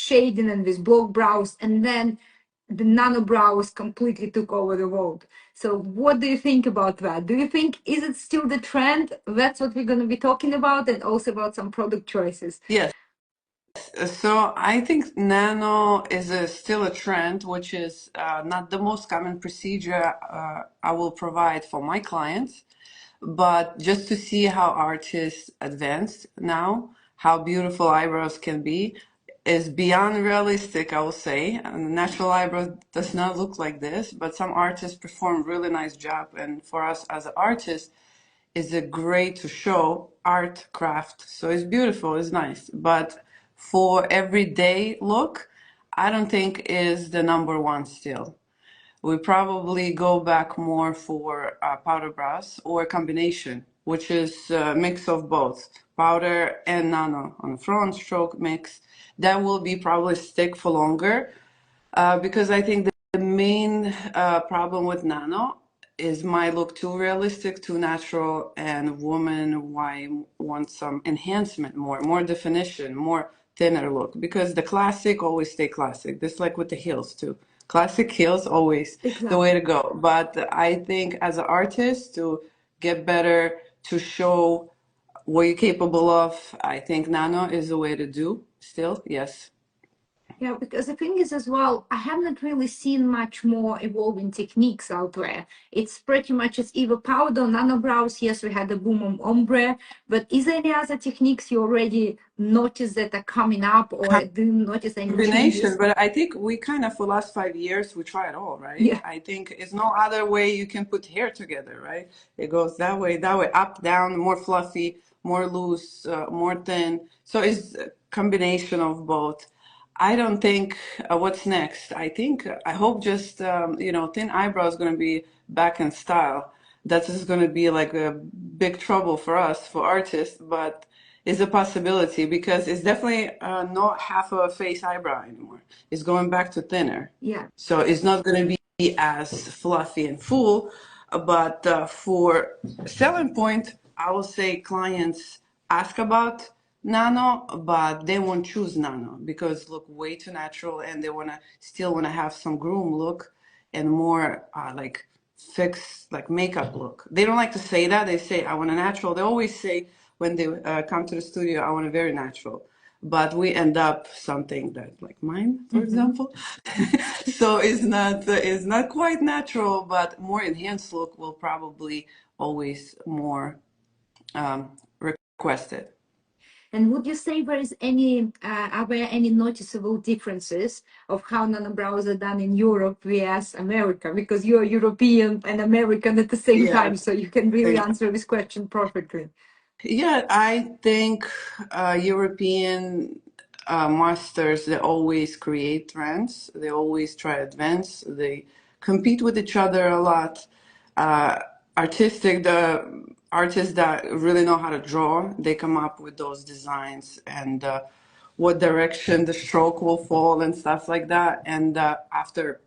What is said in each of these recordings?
shading and with block brows, and then the nano brows completely took over the world. So what do you think about that? Do you think, is it still the trend? That's what we're going to be talking about, and also about some product choices. Yes. So I think nano is still a trend, which is not the most common procedure I will provide for my clients, but just to see how artists advance now, how beautiful eyebrows can be, is beyond realistic, I will say. And the natural eyebrow does not look like this, but some artists perform really nice job. And for us as an artist, is a great to show art craft. So it's beautiful, it's nice. But for everyday look, I don't think is the number one still. We probably go back more for powder brows or a combination, which is a mix of both powder and nano on the front stroke mix. That will be probably stick for longer because I think the main problem with nano is might look too realistic, too natural, and women want some enhancement, more definition, more thinner look. Because the classic always stay classic. Just like with the heels too. Classic heels always the way to go. But I think as an artist to get better, to show what you're capable of, I think nano is the way to do. Still, yes. Yeah, because the thing is as well, I haven't really seen much more evolving techniques out there. It's pretty much it's either powder or nano brows. Yes, we had the boom on ombre, but is there any other techniques you already notice that are coming up, or do you notice any Combination, changes? but I think we kind of for the last 5 years we try it all, right? Yeah. I think it's no other way you can put hair together, right? It goes that way, up, down, more fluffy, more loose, more thin. So it's a combination of both. I don't think what's next. I think I hope just thin eyebrows going to be back in style. That's just going to be like a big trouble for us for artists, but is a possibility because it's definitely not half a face eyebrow anymore. It's going back to thinner. Yeah. So it's not going to be as fluffy and full. But for selling point, I will say clients ask about nano, but they won't choose nano because look way too natural, and they still want to have some groom look and more like fixed like makeup look. They don't like to say that. They say I want a natural. They always say when they come to the studio, I want a very natural. But we end up something that like mine, for example. So it's not quite natural, but more enhanced look will probably always more requested. And would you say there is any, are there any noticeable differences of how nano brows are done in Europe vs America? Because you're European and American at the same time, Yes. so you can really answer this question perfectly. Yeah, I think European masters, they always create trends. They always try advance. They compete with each other a lot. Uh, the artists that really know how to draw, they come up with those designs and what direction the stroke will fall and stuff like that. And after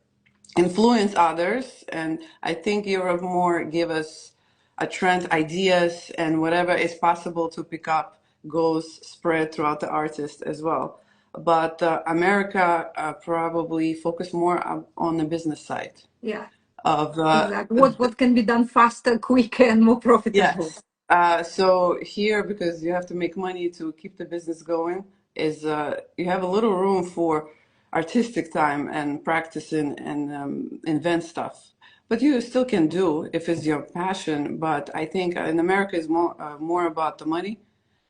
influence others. And I think Europe more give us a trend ideas and whatever is possible to pick up goes spread throughout the artist as well. But America probably focus more on the business side. Yeah. Of exactly. What can be done faster, quicker, and more profitable? yes. So here, because you have to make money to keep the business going, is you have a little room for artistic time and practicing and invent stuff. But you still can do if it's your passion. But I think in America is more about the money,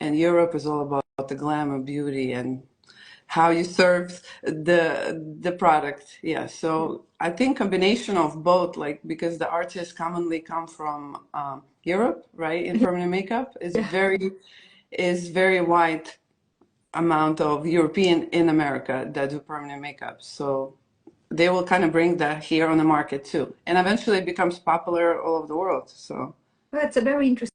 and Europe is all about the glamour, beauty, and how you serve the product. Yeah, so I think combination of both, like because the artists commonly come from Europe, right? In permanent makeup is very wide amount of European in America that do permanent makeup. So they will kind of bring that here on the market too, and eventually it becomes popular all over the world. So That's a very interesting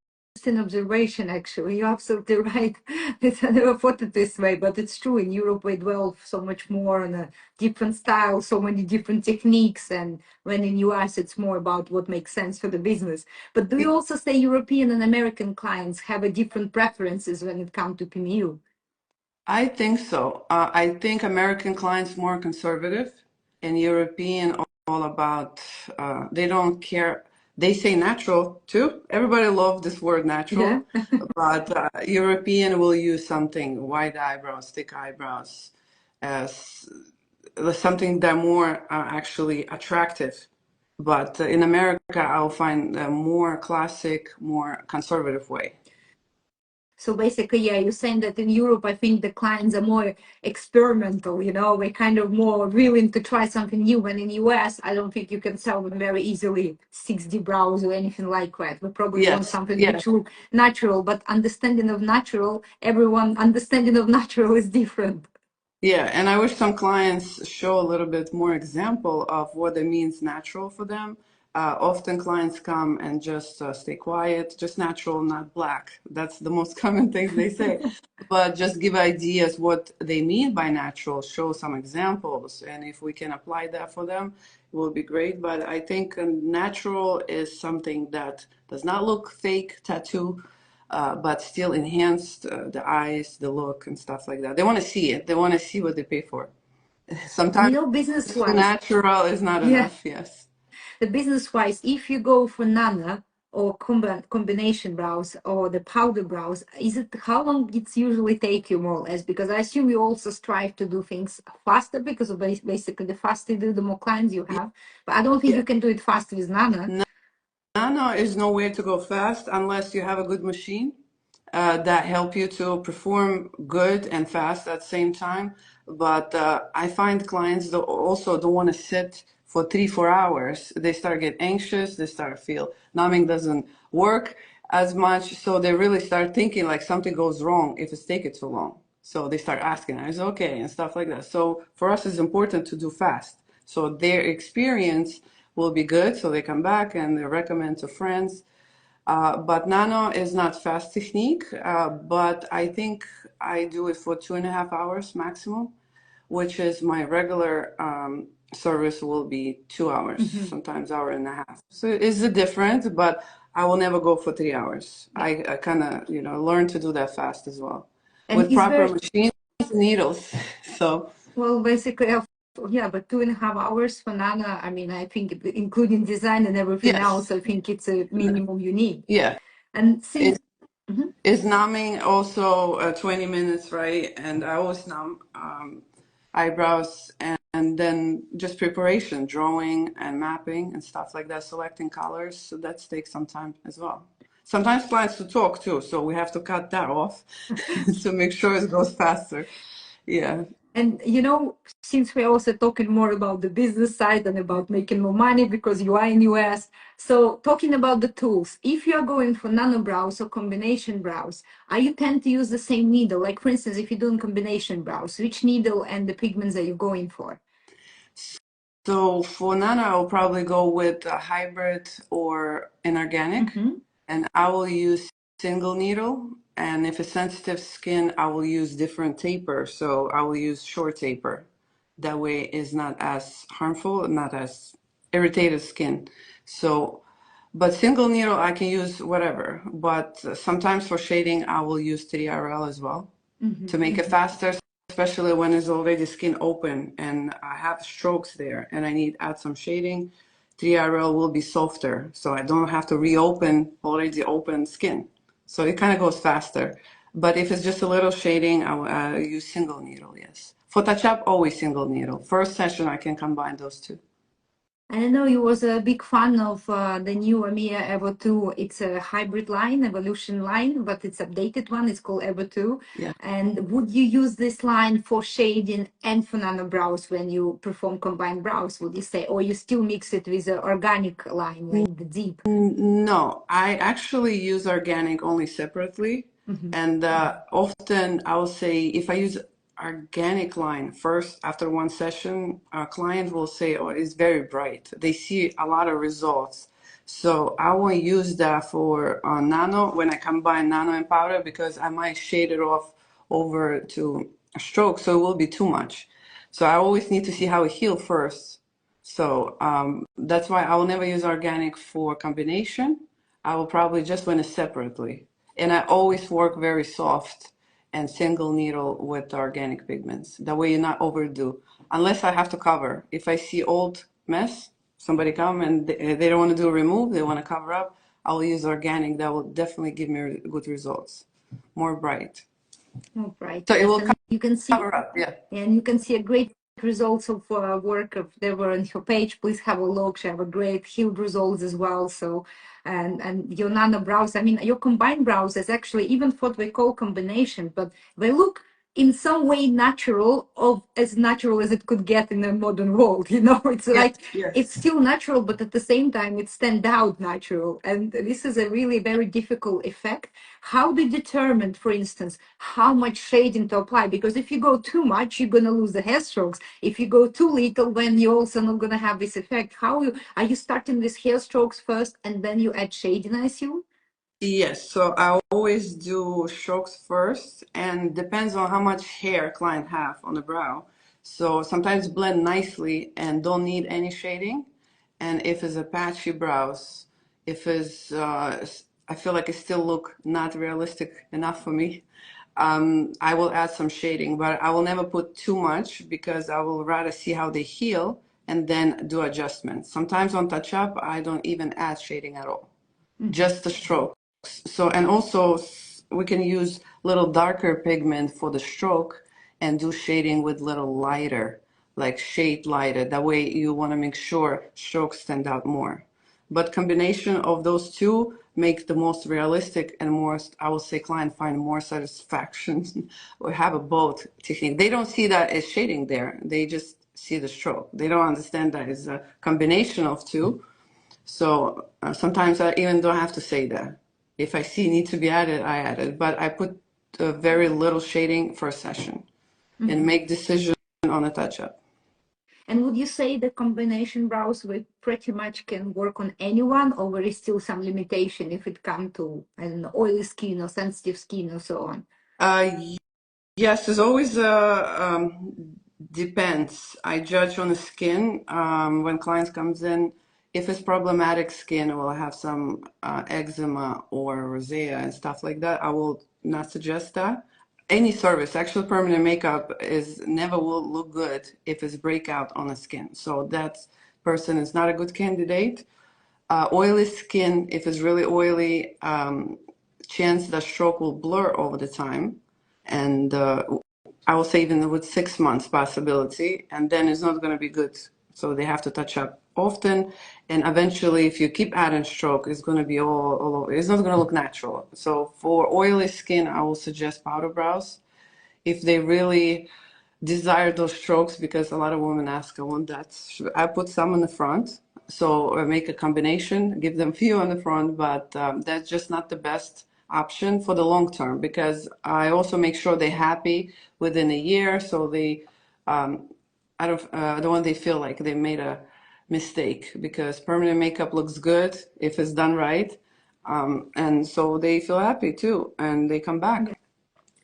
observation, actually. You're absolutely right. I never put it this way, but it's true. In Europe, we dwell so much more on a different style, so many different techniques. And when in US, it's more about what makes sense for the business. But do you also say European and American clients have a different preferences when it comes to PMU? I think so. I think American clients more conservative and European all about, they don't care. They say natural too. Everybody loves this word Yeah. natural, but European will use something wide eyebrows, thick eyebrows, as something that more actually attractive. But in America, I'll find a more classic, more conservative way. So basically, yeah, you're saying that in Europe, I think the clients are more experimental, we're kind of more willing to try something new. When in US, I don't think you can sell them very easily 6D brows or anything like that. We probably want Yes, something yes. which look natural, but everyone understanding of natural is different. Yeah, and I wish some clients show a little bit more example of what it means natural for them. Often clients come and just stay quiet, just natural, not black. That's the most common things they say. But just give ideas what they mean by natural, show some examples, and if we can apply that for them, it will be great. But I think natural is something that does not look fake, tattoo, but still enhanced the eyes, the look, and stuff like that. They want to see it. They want to see what they pay for. And Sometimes business too wise, natural is not yeah, enough. Yes. the business wise, if you go for Nano or combination brows or the powder brows, is it how long it's usually take you more or less? Because I assume you also strive to do things faster because of basically the faster you do, the more clients you have. But I don't think Yeah. you can do it faster with Nano. Nano is no way to go fast unless you have a good machine that help you to perform good and fast at the same time. But I find clients that also don't want to sit for 3, 4 hours. They start get anxious. They start feel numbing doesn't work as much. So they really start thinking like something goes wrong if it's taking too long. So they start asking, is it okay and stuff like that. So for us, it's important to do fast. So their experience will be good. So they come back and they recommend to friends. But Nano is not fast technique, but I think I do it for 2.5 hours maximum, which is my regular service will be 2 hours, Hmm. sometimes hour and a half. So it's a difference, but I will never go for 3 hours. Yeah. I kind of, learn to do that fast as well And with is proper there, machines, needles. So well, basically, yeah, but 2.5 hours for Nano, I mean, I think including design and everything yes, else, I think it's a minimum you need. yeah. And It since, Mhm. is numbing also 20 minutes, right? And I always numb eyebrows and then just preparation, drawing and mapping and stuff like that, selecting colors. So that takes some time as well. Sometimes clients to talk too, so we have to cut that off to make sure it goes faster. Yeah. And since we're also talking more about the business side and about making more money because you are in US, so talking about the tools, if you are going for nano brows or combination brows, are you tend to use the same needle? Like for instance, if you're doing combination brows, which needle and the pigments are you going for? So for Nana, I'll probably go with a hybrid or an organic, Mm-hmm. and I will use single needle. And if it's sensitive skin, I will use different taper. So I will use short taper. That way it's not as harmful, not as irritated skin. So, but single needle, I can use whatever. But sometimes for shading, I will use 3RL as well Mm-hmm. to make it faster, especially when it's already skin open and I have strokes there and I need add some shading. 3RL will be softer, so I don't have to reopen already open skin. So it kind of goes faster. But if it's just a little shading, I will use single needle, yes. For touch up, always single needle. First session, I can combine those two. And I know you was a big fan of the new amiea Evo 2. It's a hybrid line, evolution line, but it's updated one. It's called Evo 2. Yeah. And would you use this line for shading and for nano brows when you perform combined brows, would you say? Or you still mix it with an organic line, like the deep? No, I actually use organic only separately. Mhm. And often I will say if I use organic line first after one session, a client will say, oh, it's very bright. They see a lot of results. So I won't use that for nano when I combine nano and powder because I might shade it off over to a stroke. So it will be too much. So I always need to see how it heals first. So that's why I will never use organic for combination. I will probably just want it separately. And I always work very soft and single needle with organic pigments. That way you're not overdo. Unless I have to cover. If I see old mess, somebody come and they don't want to do a remove, they want to cover up, I will use organic. That will definitely give me good results. More bright. Oh, right. So it Yes, will and you can see, cover up, yeah. and you can see a great results of work of Debora on her page. Please have a look. She have a great healed results as well. So, and your nano brows. I mean, your combined brows is actually even what we call combination, but they look in some way natural, of as natural as it could get in a modern world. You know, it's Yes, like it's yes. still natural, but at the same time, it stand out natural. And this is a really very difficult effect. How do you determine, for instance, how much shading to apply? Because if you go too much, you're gonna lose the hair strokes. If you go too little, then you're also not gonna have this effect. Are you starting with hair strokes first and then you add shading, I assume? Yes, so I always do strokes first, and depends on how much hair client have on the brow. So sometimes blend nicely and don't need any shading. And if it's a patchy brows, if it's I feel like it still look not realistic enough for me, I will add some shading, but I will never put too much because I will rather see how they heal and then do adjustments. Sometimes on touch up, I don't even add shading at all, Mhm. just the stroke. So, and also we can use little darker pigment for the stroke and do shading with little lighter, like shade lighter. That way you want to make sure strokes stand out more. But combination of those two make the most realistic and more, I will say, client find more satisfaction or have a both technique. They don't see that as shading there. They just see the stroke. They don't understand that it's a combination of two. So sometimes I even don't have to say that. If I see need to be added, I add it. But I put very little shading for a session and Mhm. make decision on a touch up. And would you say the combination brows we pretty much can work on anyone, or there is still some limitation if it comes to, I don't know, oily skin or sensitive skin or so on? Uh, Yes, it's always depends. I judge on the skin when clients comes in. If it's problematic skin or have some eczema or rosacea and stuff like that, I will not suggest that. Any service, actual permanent makeup is never will look good if it's breakout on the skin. So that person is not a good candidate. Oily skin, if it's really oily, chance that stroke will blur over the time. And I will say even with 6 months possibility, and then it's not going to be good. So they have to touch up often. And eventually, if you keep adding stroke, it's going to be all over. It's not going to look natural. So for oily skin, I will suggest powder brows. If they really desire those strokes, because a lot of women ask, I want that. I put some in the front, so make a combination, give them few on the front, but that's just not the best option for the long term because I also make sure they're happy within a year, so they I don't want they feel like they made a mistake because permanent makeup looks good if it's done right, and so they feel happy too, and they come back. Yeah.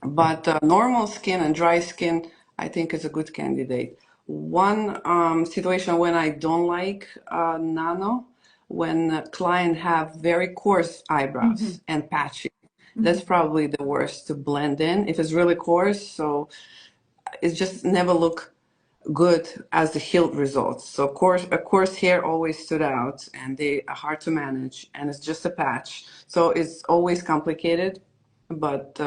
But normal skin and dry skin, I think is a good candidate. One situation when I don't like nano, when a client have very coarse Hmm. eyebrows and patchy. That's Hmm. probably the worst to blend in. If it's really coarse, so it just never look good as the healed results. So of course, hair always stood out, and they are hard to manage, and it's just a patch. So it's always complicated, but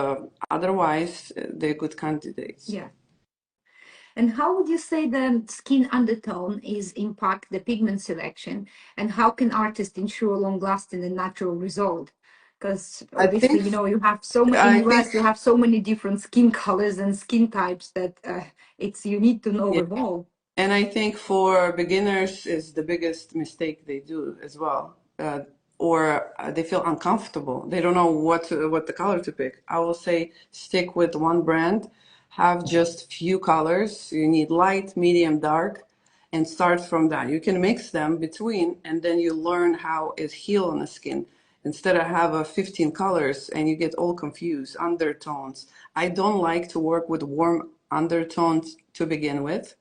otherwise, they're good candidates. Yeah. And how would you say the skin undertone is impact the pigment selection, and how can artists ensure long-lasting and natural result? Because I obviously, think, you know, you have so many in I think, US, you have so many different skin colors and skin types that it's you need to know yeah. them all. And I think for beginners is the biggest mistake they do as well. Or they feel uncomfortable. They don't know what the color to pick. I will say stick with one brand, have just few colors. You need light, medium, dark, and start from that. You can mix them between, and then you learn how it heal on the skin. Instead of have a 15 colors and you get all confused, undertones. I don't like to work with warm undertones to begin with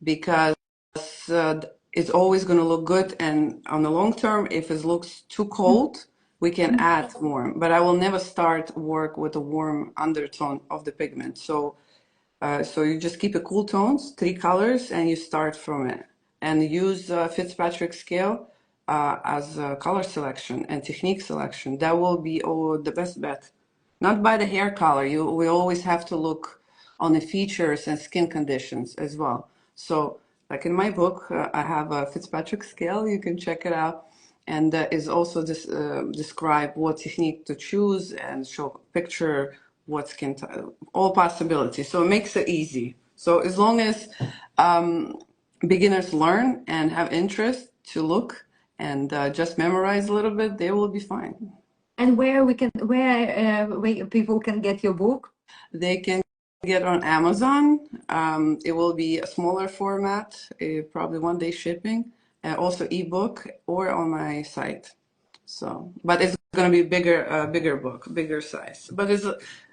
because uh, it's always going to look good. And on the long term, if it looks too cold, we can add warm, but I will never start work with a warm undertone of the pigment. So so you just keep it cool tones, three colors, and you start from it. And use Fitzpatrick scale as color selection and technique selection. That will be the best bet. Not by the hair color. We always have to look on the features and skin conditions as well. So, like in my book, I have a Fitzpatrick scale. You can check it out, and is also describe what technique to choose and show picture what skin type, all possibilities. So it makes it easy. So as long as beginners learn and have interest to look and just memorize a little bit, they will be fine. And where people can get your book? They can get on Amazon. It will be a smaller format, probably one day shipping, also ebook or on my site. So, but it's going to be bigger book, bigger size. But it's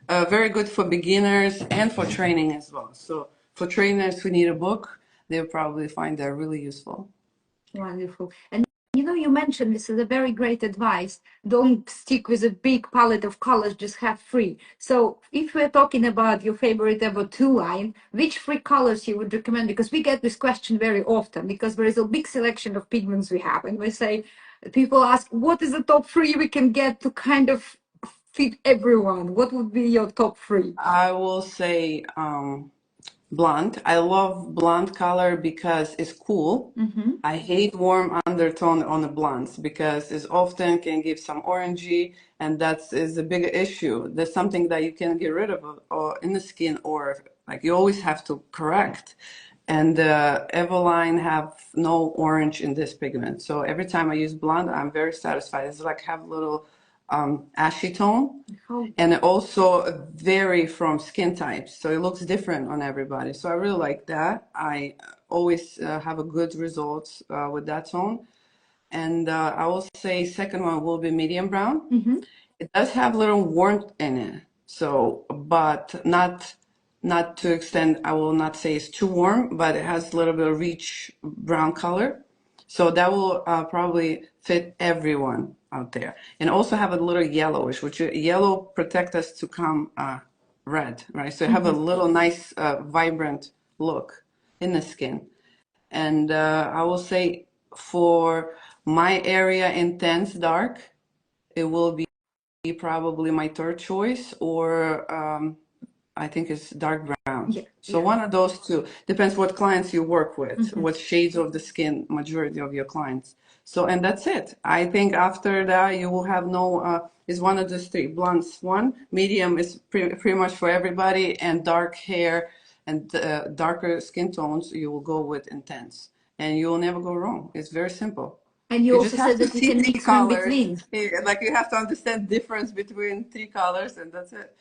very good for beginners and for training as well. So for trainers who need a book, they'll probably find that really useful. Wonderful. And you mentioned this is a very great advice. Don't stick with a big palette of colors, just have three. So if we're talking about your favorite ever two line, which three colors you would recommend? Because we get this question very often because there is a big selection of pigments we have. And we say, people ask, what is the top three we can get to kind of fit everyone? What would be your top three? I will say blonde. I love blonde color because it's cool. I hate warm undertone on the blondes because it often can give some orangey, and that is a big issue. There's something that you can get rid of or in the skin, or like you always have to correct. And Eveline have no orange in this pigment. So every time I use blonde, I'm very satisfied. It's like have a little ashy tone. And it also vary from skin types, so it looks different on everybody. So I really like that. I always have a good results with that tone. And I will say second one will be medium brown. It does have a little warmth in it, so but not to extent. I will not say it's too warm, but it has a little bit of rich brown color. So that will probably fit everyone out there. And also have a little yellowish, which yellow protect us to come red, right? So have a little nice vibrant look in the skin. And I will say for my area intense dark, it will be probably my third choice, or I think it's dark brown. Yeah, So yeah. one of those two. Depends what clients you work with, what shades of the skin majority of your clients. So, and that's it. I think after that you will have no, is one of the three. Blondes one, medium is pretty much for everybody, and dark hair and darker skin tones, you will go with intense. And you will never go wrong. It's very simple. And you You also just have said to that you see can three mix them in colors. between. Yeah, like you have to understand difference between three colors, and that's it.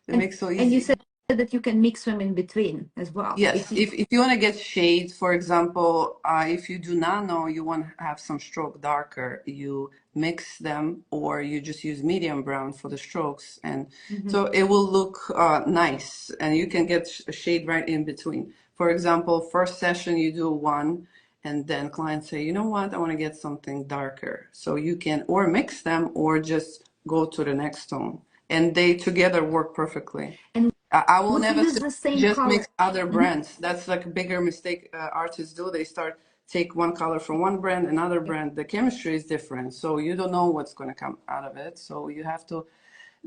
It makes so And you easy. said that you can mix them in between as well. Yes, if you want to get shades, for example, if you do nano, you want to have some stroke darker, you mix them, or you just use medium brown for the strokes, and so it will look nice, and you can get a shade right in between. For example, first session you do one, and then clients say, you know what, I want to get something darker. So you can or mix them or just go to the next tone, and they together work perfectly. And I will would you never use say the same just color? mix other brands. That's like a bigger mistake artists do. They start take one color from one brand, another brand. The chemistry is different, so you don't know what's going to come out of it. So you have to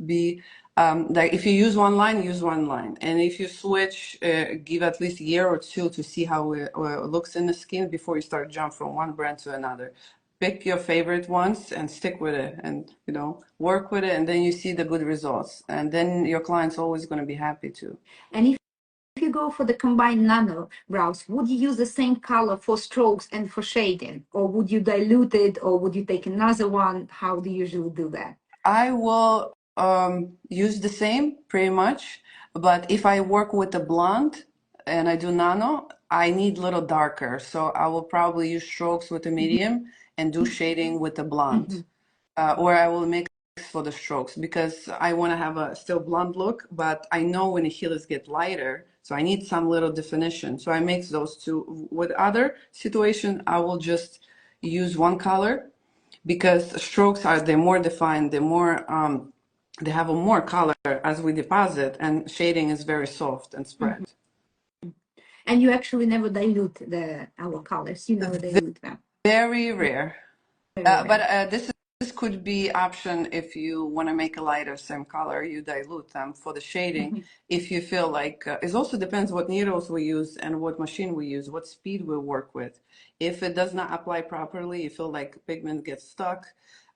be like if you use one line, use one line, and if you switch, give at least a year or two to see how it looks in the skin before you start jump from one brand to another. Pick your favorite ones and stick with it, and work with it, and then you see the good results, and then your client's always going to be happy too. And if you go for the combined nano brows, would you use the same color for strokes and for shading? Or would you dilute it, or would you take another one? How do you usually do that? I will use the same pretty much, but if I work with a blonde and I do nano, I need a little darker. So I will probably use strokes with a medium and do shading with the blonde. Or I will mix for the strokes because I want to have a still blonde look, but I know when the heelers get lighter, so I need some little definition. So I mix those two. With other situation, I will just use one color, because strokes are, they're more defined, they're more, they have a more color as we deposit, and shading is very soft and Mhm. spread. And you actually never dilute our colors. You never dilute them. Very rare. Very But rare. this could be option if you want to make a lighter same color, you dilute them for the shading. Mhm. If you feel like it also depends what needles we use and what machine we use, what speed we work with. If it does not apply properly, you feel like pigment gets stuck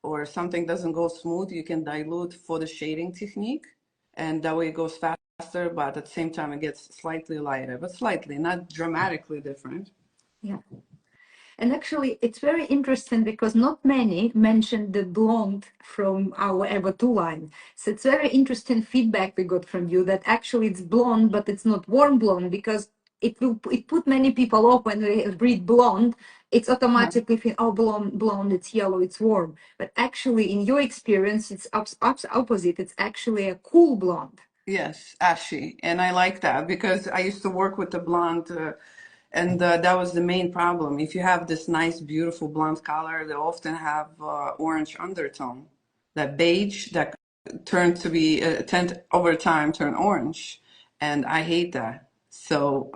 or something doesn't go smooth, you can dilute for the shading technique, and that way it goes faster, but at the same time it gets slightly lighter, but slightly, not dramatically different. Yeah. And actually, it's very interesting because not many mentioned the blonde from our Ever 2 line. So it's very interesting feedback we got from you that actually it's blonde, but it's not warm blonde because it put many people off when they read blonde. It's automatically think, oh, blonde, it's yellow, it's warm. But actually, in your experience, it's opposite. It's actually a cool blonde. Yes, ashy. And I like that because I used to work with the blonde, and that was the main problem. If you have this nice, beautiful blonde color, they often have orange undertone, that beige that turned to be, tend over time turn orange. And I hate that. So,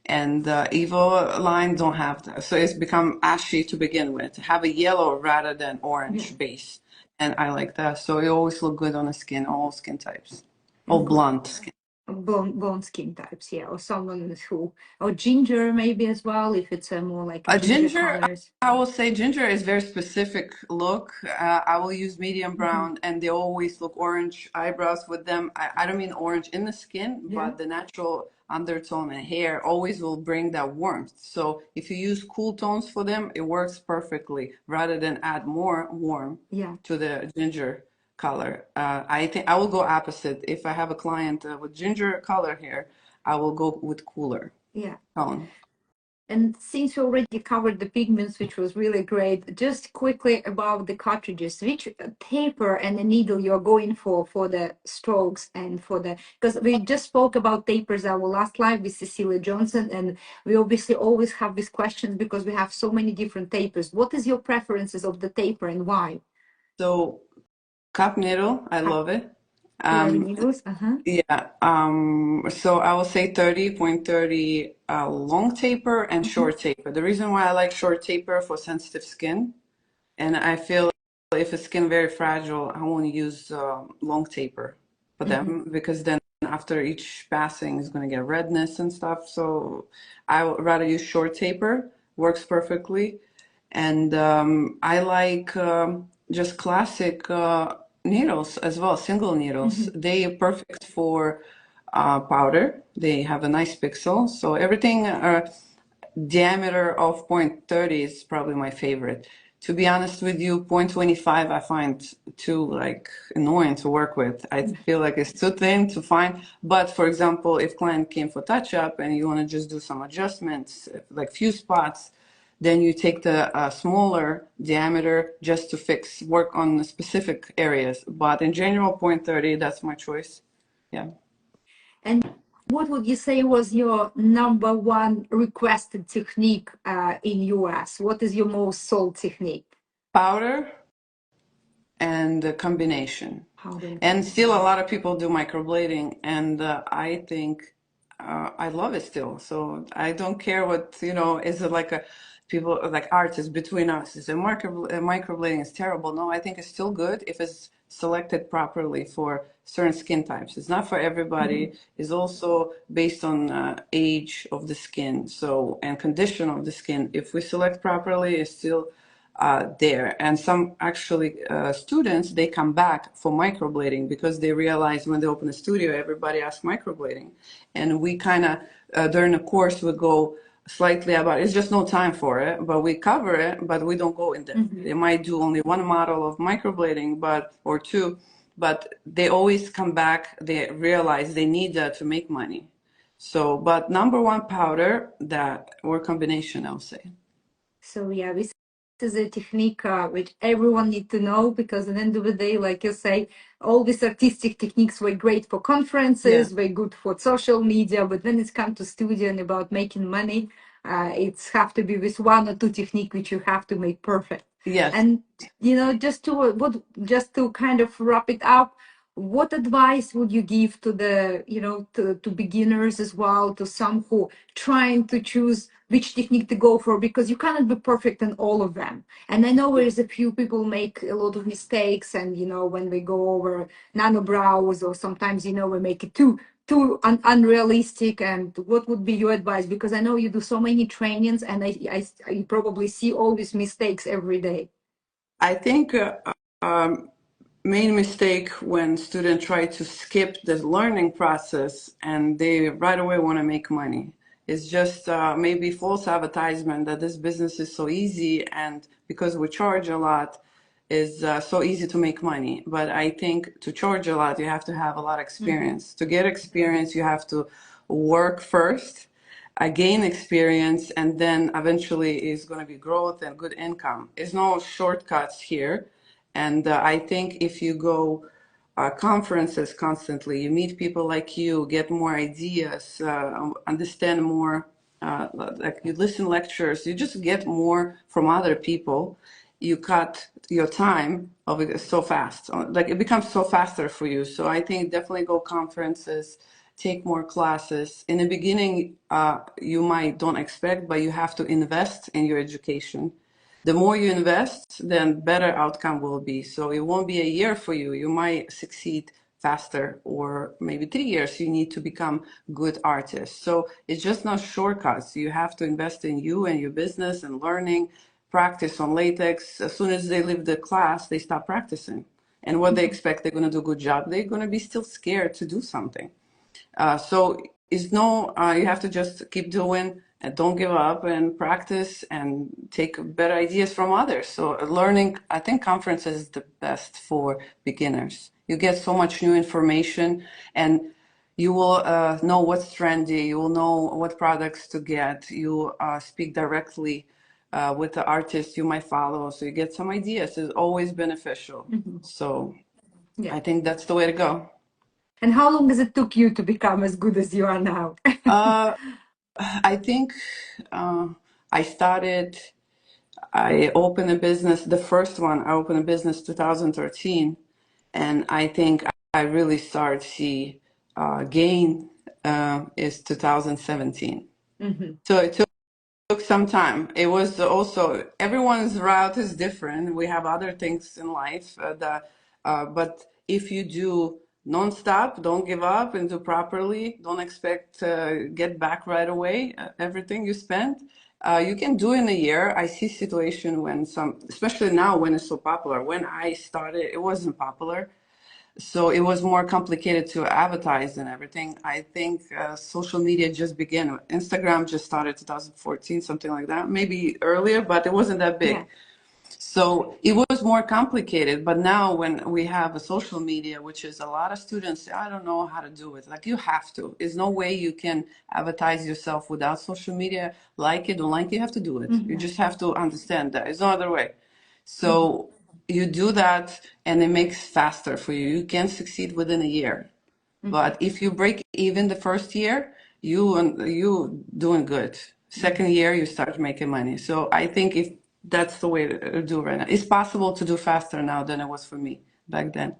and Evo line don't have that. So it's become ashy to begin with. Have a yellow rather than Yeah. orange base. And I like that. So it always look good on the skin, all skin types. Oh, And blunt skin. blonde skin types, yeah, or someone who, or ginger maybe as well, if it's a more like a A ginger ginger, colors. I will say ginger is very specific look. I will use medium Hmm. brown, and they always look orange eyebrows with them. I don't mean orange in the skin, Yeah, but the natural undertone and hair always will bring that warmth. So if you use cool tones for them, it works perfectly rather than add more warm yeah, to the ginger color. I think I will go opposite. If I have a client with ginger color hair, I will go with cooler yeah. tone. And since you already covered the pigments, which was really great, just quickly about the cartridges, which taper and the needle you're going for the strokes and for the, because we just spoke about tapers our last live with Cecilia Johnson, and we obviously always have these questions because we have so many different tapers. What is your preferences of the taper and why? So cup needle, I love it. Capillary Um, needles, uh-huh. yeah, so I will say 30.30 long taper and Mhm. short taper. The reason why I like short taper for sensitive skin, and I feel if a skin very fragile, I won't use long taper for Mhm. them because then after each passing is going to get redness and stuff. So I would rather use short taper, works perfectly. And I like just classic needles as well, single needles. Mhm. They are perfect for powder. They have a nice pixel. So everything diameter of 0.30 is probably my favorite. To be honest with you, 0.25 I find too like annoying to work with. I feel like it's too thin to find. But for example, if client came for touch up and you want to just do some adjustments, like few spots, then you take the smaller diameter just to fix work on the specific areas. But in general, 0.30, that's my choice. Yeah. And what would you say was your number one requested technique in US? What is your most sold technique? Powder and the combination. Powder and And still, a combination. lot of people do microblading, and I think I love it still. So I don't care what, is it like a people like artists between us? Is it microblading is terrible? No, I think it's still good if it's selected properly for certain skin types. It's not for everybody. Mhm. It's also based on age of the skin, so and condition of the skin. If we select properly, it's still there. And some actually students, they come back for microblading because they realize when they open a studio, everybody asks microblading. And we kind of, during the course, we go slightly about, it's just no time for it, but we cover it, but we don't go in depth. Mhm. They might do only one model of microblading, or two, but they always come back, they realize they need that to make money. So, but number one, powder, that or combination, I'll say. So yeah, this is a technique which everyone need to know because at the end of the day, like you say, all these artistic techniques were great for Yeah. conferences, were good for social media, but when it's come to studio and about making money, It's have to be with one or two technique which you have to make perfect. Yes. And just to kind of wrap it up, what advice would you give to the to beginners as well, to some who trying to choose which technique to go for, because you cannot be perfect in all of them. And I know there's a few people make a lot of mistakes, and when we go over nano brows, or sometimes we make it unrealistic. And what would be your advice? Because I know you do so many trainings, and I probably see all these mistakes every day. I think um, main mistake when students try to skip the learning process and they right away want to make money. It's just maybe false advertisement that this business is so easy, and because we charge a lot is so easy to make money. But I think to charge a lot, you have to have a lot of Mm-hmm. experience. To get experience, you have to work first, gain experience, and then eventually is going to be growth and good income. There's no shortcuts here. And I think if you go conferences constantly, you meet people like you, get more ideas, understand more, like you listen lectures, you just get more from other people. You cut your time of it so fast, like it becomes so faster for you. So I think definitely go conferences, take more classes. In the beginning, you might don't expect, but you have to invest in your education. The more you invest, then better outcome will be. So it won't be a year for you. You might succeed faster, or maybe 3 years you need to become good artist. So it's just not shortcuts. You have to invest in you and your business and learning, practice on latex. As soon as they leave the class, they stop practicing. And what they expect, they're going to do a good job. They're going to be still scared to do something. So it's no, you have to just keep doing and don't give up and practice and take better ideas from others. So learning, I think conferences is the best for beginners. You get so much new information, and you will know what's trendy. You will know what products to get. You speak directly with the artist you might follow. So you get some ideas. It's always beneficial. Mm-hmm. So Yeah. I think that's the way to go. And how long does it took you to become as good as you are now? Uh, I think uh, I started, I opened a business, the first one, I opened a business 2013. And I think I really started to see gain is 2017. Mm-hmm. So it took some time. It was also, everyone's route is different. We have other things in life but if you do non-stop, don't give up and do properly, don't expect to get back right away everything you spent. You can do in a year. I see situation when some, especially now when it's so popular. When I started, it wasn't popular. So it was more complicated to advertise and everything. I think social media just began. Instagram just started 2014, something like that, maybe earlier, but it wasn't that Yeah. big. So it was more complicated. But now when we have a social media, which is a lot of students say, I don't know how to do it. Like you have to. There's no way you can advertise yourself without social media. Like it, don't like it, you have to do it. You Mm-hmm. just have to understand that. There's no other way. Mm-hmm. So you do that and it makes faster for you. You can succeed within a year. Mm-hmm. But if you break even the first year, you doing good. Second year, you start making money. So I think if that's the way to do right now. It's possible to do faster now than it was for me back then.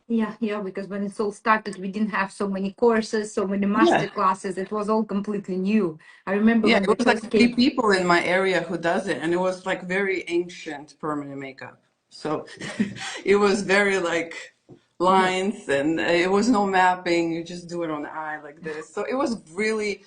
Yeah, yeah, because when it all started, we didn't have so many courses, so many master Yeah. classes. It was all completely new. I remember Yeah, when it we was like first three came. people in my area who does it, and it was like very ancient permanent makeup. So it was very like Yeah, lines, and it was no mapping. You just do it on the eye like this. So it was really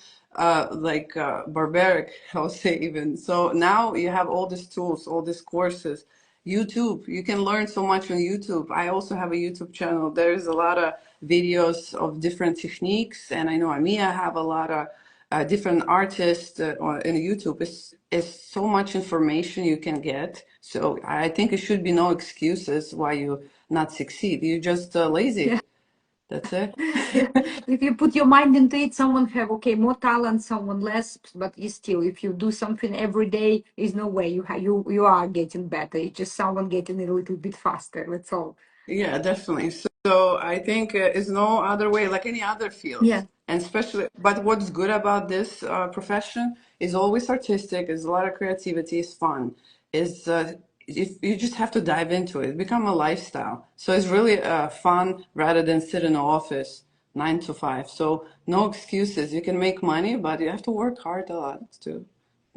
like barbaric, I'll say even. So now you have all these tools, all these courses. YouTube, you can learn so much on YouTube. I also have a YouTube channel. There's a lot of videos of different techniques, and I know amiea have a lot of different artists in YouTube. Is so much information you can get. So I think it should be no excuses why you not succeed. You're just yeah. lazy. That's it. If you put your mind into it, someone have more talent, someone less, but you still, if you do something every day, there's no way you are getting better. It's just someone getting a little bit faster. That's all. Yeah, definitely. So I think it's no other way, like any other field. Yeah. And especially, but what's good about this profession is always artistic, is a lot of creativity, is fun, is if you just have to dive into it, become a lifestyle. So it's really fun rather than sit in an office 9 to 5. So no excuses. You can make money, but you have to work hard a lot too.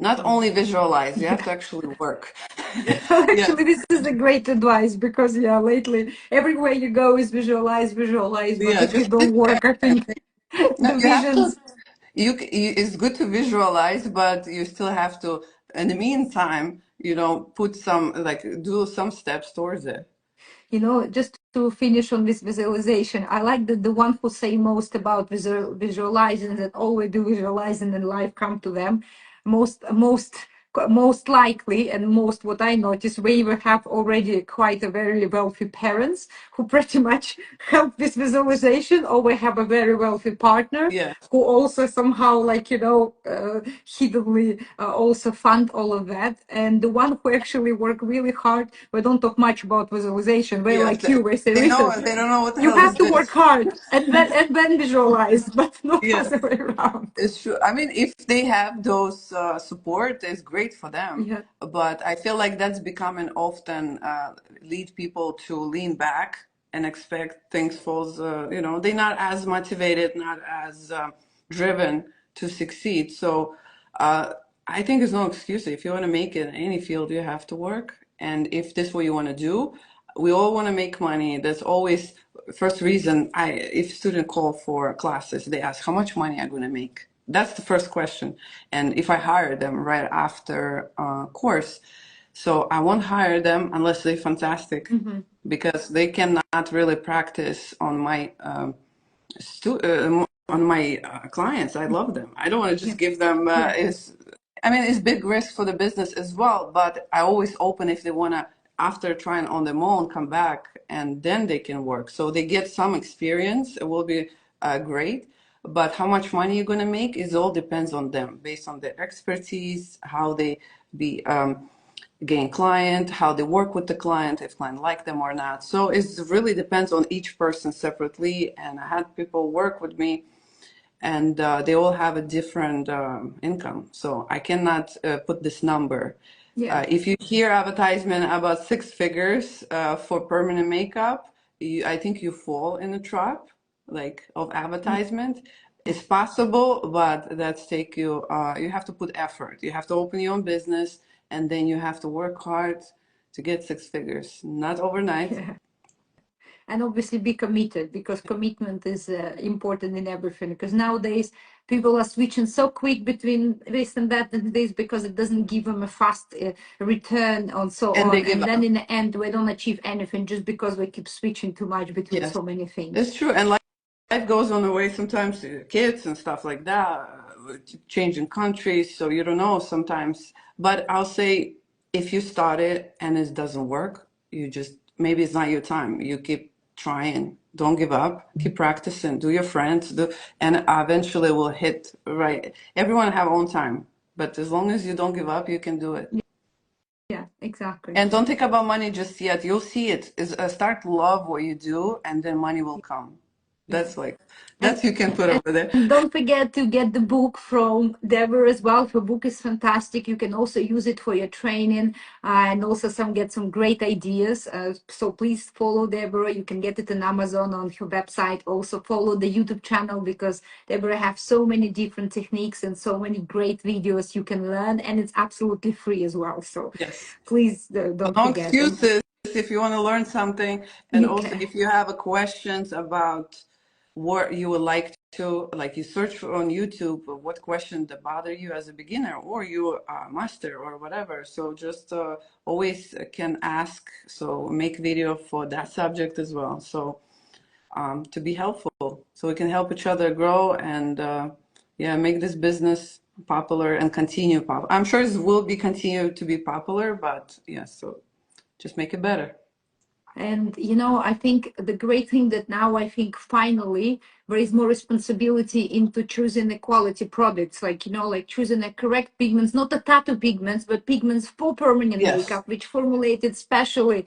Not only visualize, you have to actually work. Yeah, Actually, this is a great advice because yeah, lately everywhere you go is visualize, visualize. But yeah, if you just sit don't there. work, I think No, the you have to. visions, It's good to visualize, but you still have to, in the meantime, put some, like, do some steps towards it. just to finish on this visualization, I like that the one who say most about visualizing that always do visualizing and life come to them. Most likely and most what I notice, we even have already quite a very wealthy parents who pretty much help this visualization, or we have a very wealthy partner Yeah, who also somehow like hiddenly also fund all of that. And the one who actually work really hard, we don't talk much about visualization. We're yes, like you, we say, listen, they don't know what the you hell have is to work this. hard and then visualize, but not Yeah. other way around. It's true. I mean, if they have those support, it's great for them. Yeah, But I feel like that's becoming often lead people to lean back and expect things falls. They're not as motivated, not as driven to succeed. So uh, I think there's no excuse. If you want to make it in any field, you have to work. And if this is what you want to do, we all want to make money. That's always first reason. If student call for classes, they ask how much money I'm going to make. That's the first question. And if I hire them right after course, so I won't hire them unless they're fantastic, because they cannot really practice on my on my clients. I love them. I don't want to yeah, just give them yeah, I mean, it's big risk for the business as well, but I always open if they want to, after trying on their own, come back and then they can work. So they get some experience. It will be great. But how much money you're going to make is all depends on them, based on their expertise, how they be gain client, how they work with the client, if client like them or not. So it really depends on each person separately. And I had people work with me, and they all have a different income. So I cannot put this number. yeah, If you hear advertisement about 6 figures for permanent makeup, I think you fall in the trap, like, of yeah. advertisement. It's possible, but that's take you. You have to put effort. You have to open your own business, and then you have to work hard to get 6 figures. Not overnight. Yeah. And obviously be committed, because commitment is important in everything, because nowadays people are switching so quick between this and that and this because it doesn't give them a fast return and so And they on, give and then up. in the end we don't achieve anything just because we keep switching too much between Yes, so many things. it's true. And life goes on the way sometimes to kids and stuff like that, changing countries, so you don't know sometimes. But I'll say, if you start it and it doesn't work, you just, maybe it's not your time. You keep trying. Don't give up. Keep practicing. Do your friends do, and eventually will hit right. Everyone have own time, but as long as you don't give up, you can do it. Yeah, exactly. And don't think about money just yet. You'll see it. Start to love what you do, and then money will come. Yeah. That's like, And that's you can put over there. and don't forget to get the book from Debora as well. Her book is fantastic. You can also use it for your training, and also get some great ideas. So please follow Debora. You can get it on Amazon, on her website. Also follow the YouTube channel, because Debora have so many different techniques and so many great videos you can learn, and it's absolutely free as well. So Yes. please don't No forget. And excuses if you want to learn something. And also, okay. if you have a questions about what you would like to, like, you search for on YouTube, what question that bother you as a beginner, or you master or whatever. So just always can ask. So make video for that subject as well. So to be helpful, so we can help each other grow and yeah, make this business popular and continue pop. I'm sure it will be continue to be popular, but yeah, so just make it better. And I think the great thing that now I think finally there is more responsibility into choosing the quality products, like like choosing the correct pigments, not the tattoo pigments, but pigments for permanent Yes. makeup, which formulated specially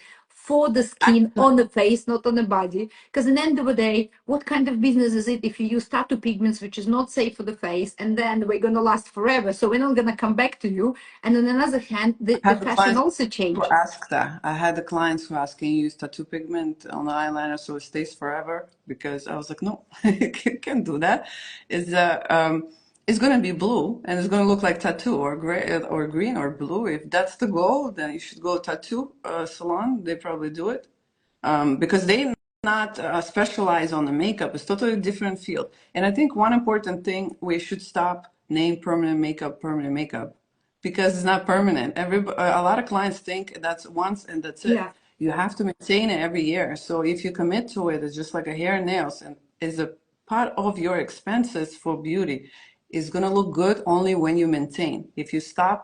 for the skin on the face, not on the body. Because in the end of the day, what kind of business is it if you use tattoo pigments, which is not safe for the face, and then we're gonna last forever? So we're not gonna come back to you. And on another hand, the Have the fashion clients also who changed. ask that. I had the clients who ask, "Can you use tattoo pigment on the eyeliner so it stays forever?" Because I was like, "No, you can't do that. It's gonna be blue and it's gonna look like tattoo or gray or green or blue. If that's the goal, then you should go tattoo salon. They probably do it because they not specialize on the makeup. It's totally different field. And I think one important thing we should stop name permanent makeup because it's not permanent. A lot of clients think that's once and that's it. Yeah, You have to maintain it every year. So if you commit to it, it's just like a hair and nails and is a part of your expenses for beauty. It's gonna look good only when you maintain. If you stop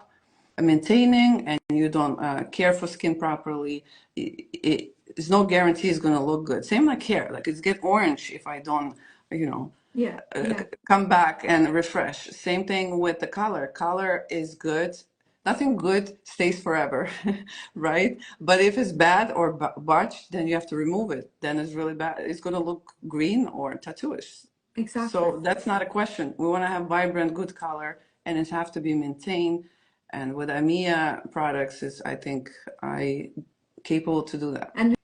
maintaining and you don't care for skin properly, there's no guarantee it's going to look good. Same like hair, like it's get orange if I don't, you know, yeah, yeah, come back and refresh. Same thing with the color. Color is good. Nothing good stays forever, right? But if it's bad or botched, then you have to remove it. Then it's really bad. It's going to look green or tattooish. exactly. So that's not a question. We want to have vibrant, good color, and it have to be maintained. And with amiea products, is I think I capable to do that. And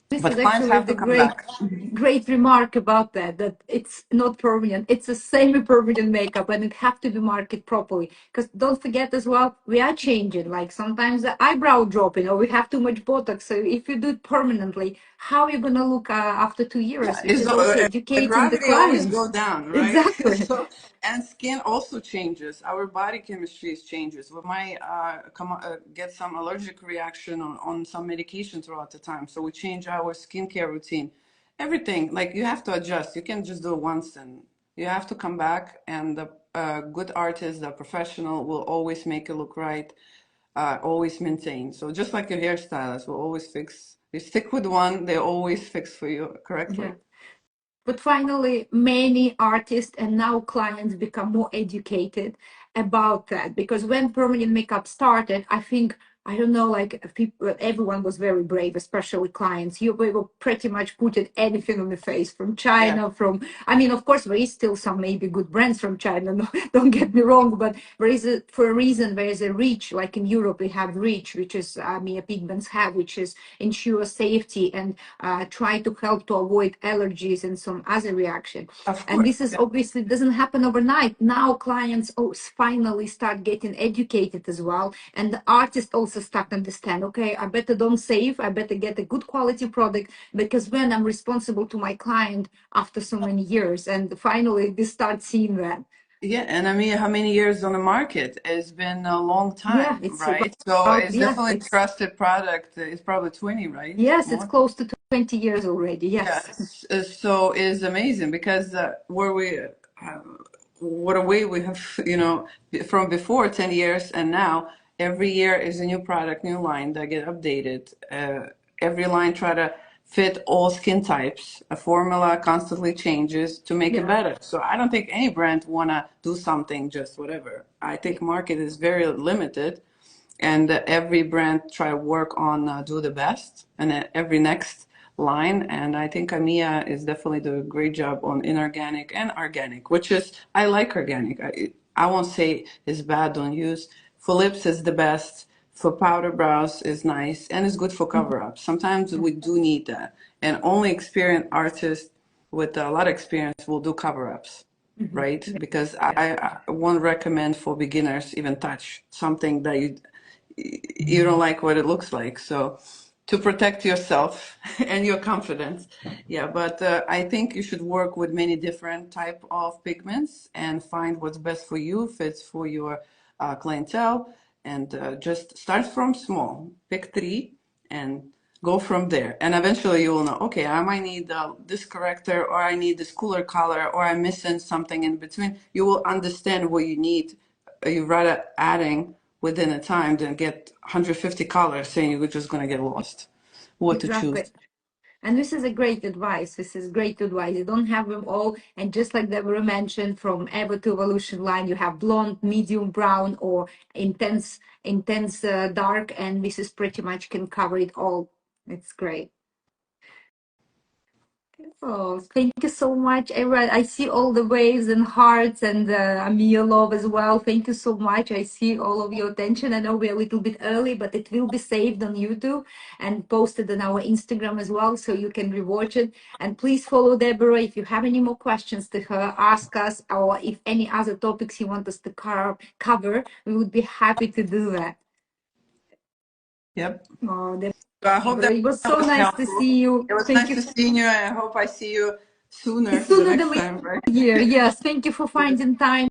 this is But clients actually have to the come back. great remark about that it's not permanent, it's a semi-permanent makeup, and it have to be marketed properly. Because don't forget as well, we are changing, like sometimes the eyebrow dropping or we have too much botox. So if you do it permanently, how are you going to look after 2 years, Yeah, which is also the educating the gravity always clients. go down, right? Exactly. So, and skin also changes. Our body chemistry changes. We might get some allergic reaction on some medication throughout the time. So we change our skincare routine. Everything, like you have to adjust. You can't just do it once and you have to come back. And the good artist, the professional will always make it look right, always maintain. So just like your hairstylist will always fix. You stick with one, they always fix for you correctly. Yeah. But finally, many artists and now clients become more educated about that, because when permanent makeup started, I think, I don't know, like people, everyone was very brave, especially clients. You were pretty much putting anything on the face from Yeah. China, from, I mean, of course, there is still some maybe good brands from China, no, don't get me wrong, but there is a, for a reason, there is a reach, like in Europe, we have reach, which is, Pigments have, which is ensure safety and try to help to avoid allergies and some other reaction. Of And course. this is Yeah. obviously doesn't happen overnight. Now clients finally start getting educated as well, and the artists also start to understand. Okay, I better don't save. I better get a good quality product, because when I'm responsible to my client after so many years, and finally they start seeing that. Yeah, and I mean, how many years on the market? It's been a long Yeah, time, it's right? So about, it's yeah, definitely it's, trusted product. It's probably 20, right? yes, it's More? close to 20 years already. Yes. Yes. So it's amazing because what a way we have, from before 10 years and now every year is a new product, new line that get updated. Every line try to fit all skin types. A formula constantly changes to make it Yeah. better. So I don't think any brand wanna do something just whatever. I think market is very limited and every brand try to work on do the best and every next line. And I think amiea is definitely doing a great job on inorganic and organic, which is I like organic. I won't say it's bad, don't use. For lips is the best, for powder brows is nice, and it's good for cover up. Sometimes we do need that, and only experienced artists with a lot of experience will do cover ups, Mhm. right? Yeah. Because Yes. I won't recommend for beginners even touch something that you don't like what it looks like. So to protect yourself and your confidence, yeah. But I think you should work with many different type of pigments and find what's best for you, fits for your clientele, and just start from small. Pick three and go from there. And eventually you will know, okay, I might need this corrector, or I need this cooler color, or I'm missing something in between. You will understand what you need. You rather adding within a time than get 150 colors saying you're just going to get lost what to choose. Exactly. And this is a great advice. This is great advice. You don't have them all. And just like Deborah mentioned, from Ever to Evolution line, you have blonde, medium brown, or intense dark. And this is pretty much can cover it all. It's great. Oh, thank you so much. I see all the waves and hearts and Amia love as well. Thank you so much. I see all of your attention. I know we're a little bit early, but it will be saved on YouTube and posted on our Instagram as well, so you can rewatch it. And please follow Debora if you have any more questions to her, ask us, or if any other topics you want us to cover, we would be happy to do that. Yep. Oh, So I hope that Debora, it was so was nice to helpful. see you. It was Thank nice you. to see you, and I hope I see you sooner It's the sooner next than time, right? a year. Yes, thank you for finding time.